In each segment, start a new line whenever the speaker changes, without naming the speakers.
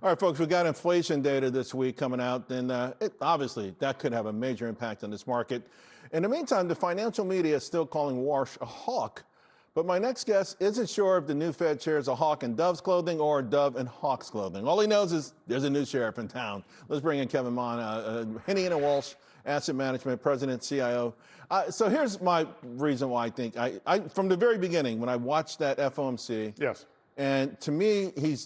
All right, folks, we got inflation data this week coming out, and obviously that could have a major impact on this market. In the meantime, the financial media is still calling Warsh a hawk. But my next guest isn't sure if the new Fed chair is a hawk in dove's clothing or a dove in hawk's clothing. All he knows is there's a new sheriff in town. Let's bring in Kevin Mahn, Hennion Walsh, Asset Management, President, CIO. So here's my reason why I think, from the very beginning, when I watched that FOMC,
yes.
And to me, he's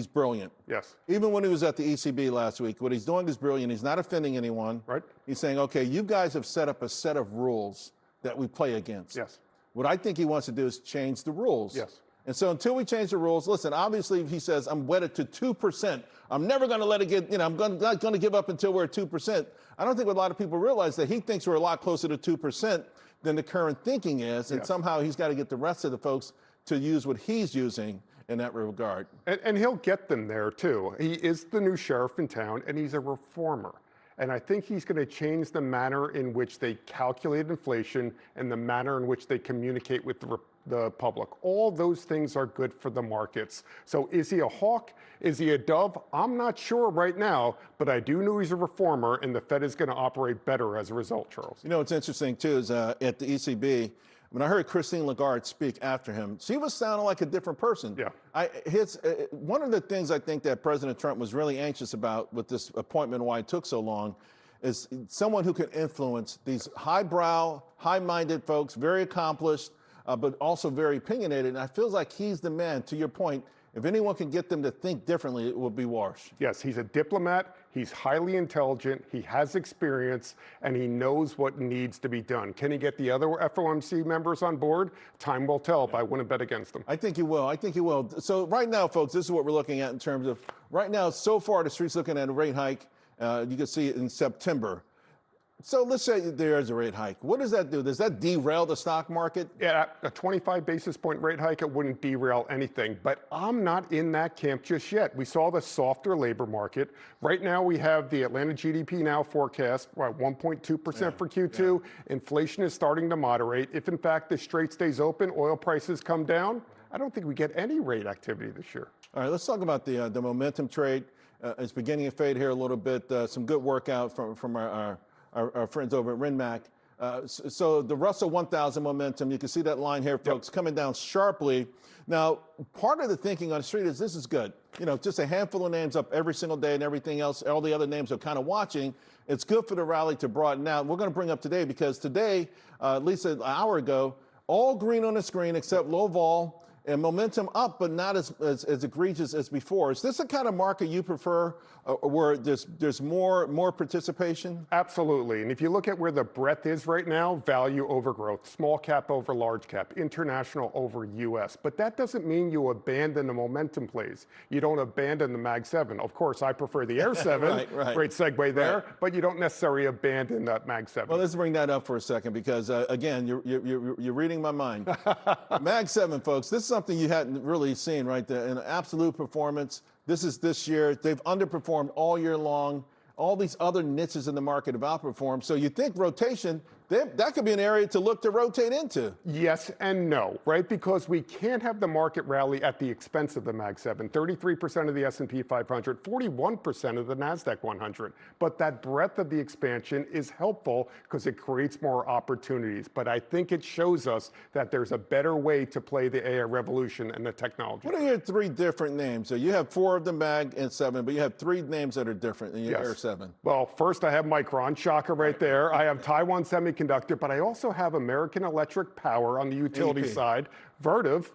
brilliant.
Yes.
Even when he was at the ECB last week, what he's doing is brilliant. He's not offending anyone.
Right.
He's saying, okay, you guys have set up a set of rules that we play against.
Yes.
What I think he wants to do is change the rules.
Yes.
And so until we change the rules, listen, obviously he says, I'm wedded to 2%. I'm never going to let it get, I'm not going to give up until we're at 2%. I don't think a lot of people realize that he thinks we're a lot closer to 2% than the current thinking is. And somehow he's got to get the rest of the folks to use what he's using in that regard.
And he'll get them there too. He is the new sheriff in town and he's a reformer. And I think he's going to change the manner in which they calculate inflation and the manner in which they communicate with the public. All those things are good for the markets. So is he a hawk? Is he a dove? I'm not sure right now, but I do know he's a reformer and the Fed is going to operate better as a result, Charles.
You know, what's interesting too is at the ECB, when I heard Christine Lagarde speak after him, she was sounding like a different person.
Yeah.
One of the things I think that President Trump was really anxious about with this appointment, why it took so long, is someone who could influence these highbrow, high-minded folks, very accomplished, but also very opinionated. And I feel like he's the man, to your point. If anyone can get them to think differently, it would be Warsh.
Yes, he's a diplomat. He's highly intelligent. He has experience, and he knows what needs to be done. Can he get the other FOMC members on board? Time will tell, but I wouldn't bet against them.
I think he will. I think he will. So right now, folks, this is what we're looking at in terms of, right now, so far, the street's looking at a rate hike. You can see it in September. So let's say there is a rate hike. What does that do? Does that derail the stock market?
Yeah, a 25 basis point rate hike, it wouldn't derail anything, but I'm not in that camp just yet. We saw the softer labor market. Right now we have the Atlanta GDP now forecast, 1.2% for Q2. Yeah. Inflation is starting to moderate. If in fact the Strait stays open, oil prices come down, I don't think we get any rate activity this year.
All right, let's talk about the momentum trade. It's beginning to fade here a little bit. Some good workout from our friends over at RenMac. So the Russell 1000 momentum, you can see that line here, folks, coming down sharply. Now, part of the thinking on the street is this is good. You know, just a handful of names up every single day and everything else, all the other names are kind of watching. It's good for the rally to broaden out. We're going to bring up today because today, at least an hour ago, all green on the screen except low vol. And momentum up, but not as egregious as before. Is this the kind of market you prefer, where there's more participation?
Absolutely. And if you look at where the breadth is right now, value over growth, small cap over large cap, international over U.S. But that doesn't mean you abandon the momentum plays. You don't abandon the Mag 7. Of course, I prefer the Air 7.
right.
Great segue there. Right. But you don't necessarily abandon that Mag 7.
Well, let's bring that up for a second because, again, you're reading my mind. Mag 7, folks, this is something you hadn't really seen, right? An absolute performance. This is this year. They've underperformed all year long. All these other niches in the market have outperformed. So you think rotation, that could be an area to look to rotate into.
Yes and no, right? Because we can't have the market rally at the expense of the Mag 7. 33% of the S&P 500, 41% of the NASDAQ 100. But that breadth of the expansion is helpful because it creates more opportunities. But I think it shows us that there's a better way to play the AI revolution and the technology.
What are your three different names? So you have four of the Mag and 7, but you have three names that are different in your Air 7.
Well, first I have Micron, shocker right there. I have Taiwan Semiconductor, but I also have American Electric Power on the utility side, Vertiv,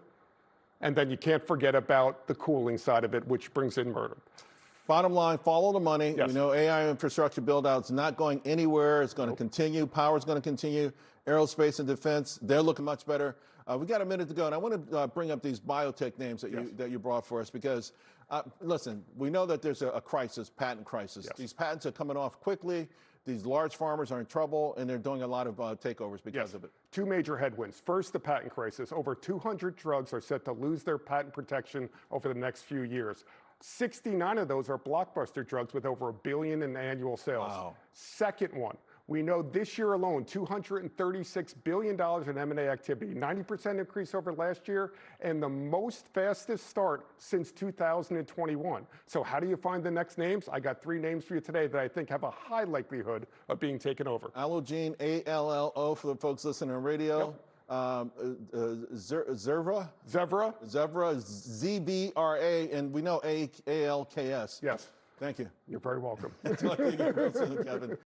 and then you can't forget about the cooling side of it, which brings in Vertiv.
Bottom line, follow the money.
Yes.
You know, AI infrastructure build-out's not going anywhere. It's going to continue. Power's going to continue. Aerospace and defense, they're looking much better. We got a minute to go, and I want to bring up these biotech names that you brought for us because, listen, we know that there's a crisis, patent crisis. These patents are coming off quickly. These large farmers are in trouble, and they're doing a lot of takeovers because of it.
Two major headwinds. First, the patent crisis. Over 200 drugs are set to lose their patent protection over the next few years. 69 of those are blockbuster drugs with over $1 billion in annual sales.
Wow.
Second one, We know this year alone, $236 billion in M&A activity, 90% increase over last year, and the most fastest start since 2021. So how do you find the next names? I got 3 names for you today that I think have a high likelihood of being taken over.
Allogene, A-L-L-O for the folks listening on radio. Zevra, Z-B-R-A, and we know A-L-K-S.
Yes.
Thank you.
You're very welcome.
Talk to you again real soon, Kevin.